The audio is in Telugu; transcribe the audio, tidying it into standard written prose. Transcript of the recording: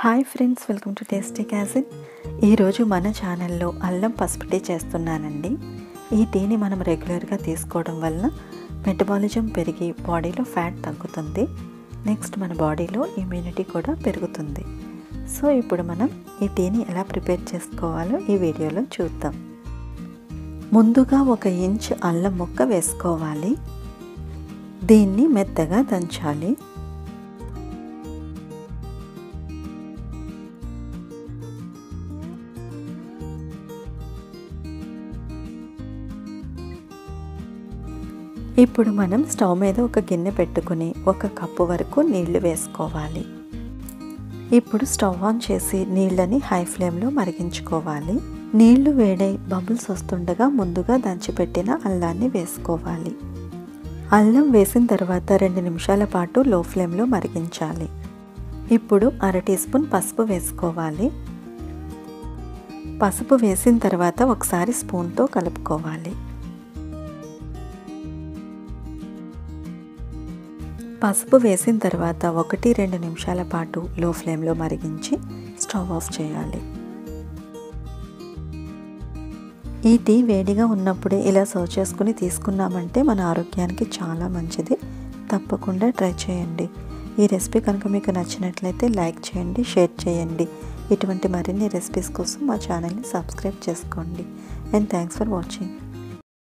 Hi friends, welcome to tasty cuisine. ఈరోజు మన ఛానల్లో అల్లం పసుపు టీ చేస్తున్నానండి. ఈ టీని మనం రెగ్యులర్గా తీసుకోవడం వలన మెటబాలిజం పెరిగి బాడీలో ఫ్యాట్ తగ్గుతుంది. నెక్స్ట్ మన బాడీలో ఇమ్యూనిటీ కూడా పెరుగుతుంది. సో ఇప్పుడు మనం ఈ టీని ఎలా ప్రిపేర్ చేసుకోవాలో ఈ వీడియోలో చూద్దాం. ముందుగా 1 ఇంచ్ అల్లం ముక్క వేసుకోవాలి. దీన్ని మెత్తగా దంచాలి. ఇప్పుడు మనం స్టవ్ మీద ఒక గిన్నె పెట్టుకుని 1 కప్పు వరకు నీళ్లు వేసుకోవాలి. ఇప్పుడు స్టవ్ ఆన్ చేసి నీళ్ళని హై ఫ్లేమ్లో మరిగించుకోవాలి. నీళ్లు వేడై బబుల్స్ వస్తుండగా ముందుగా దంచిపెట్టిన అల్లాన్ని వేసుకోవాలి. అల్లం వేసిన తర్వాత 2 నిమిషాల పాటు లో ఫ్లేమ్లో మరిగించాలి. ఇప్పుడు 1/2 టీ స్పూన్ పసుపు వేసుకోవాలి. పసుపు వేసిన తర్వాత ఒకసారి స్పూన్తో కలుపుకోవాలి. పసుపు వేసిన తర్వాత 1-2 నిమిషాల పాటు లో ఫ్లేమ్లో మరిగించి స్టవ్ ఆఫ్ చేయాలి. ఈ టీ వేడిగా ఉన్నప్పుడే ఇలా సర్వ్ చేసుకుని తీసుకున్నామంటే మన ఆరోగ్యానికి చాలా మంచిది. తప్పకుండా ట్రై చేయండి. ఈ రెసిపీ కనుక మీకు నచ్చినట్లయితే లైక్ చేయండి, షేర్ చేయండి. ఇటువంటి మరిన్ని రెసిపీస్ కోసం మా ఛానల్ని సబ్స్క్రైబ్ చేసుకోండి. And thanks for watching.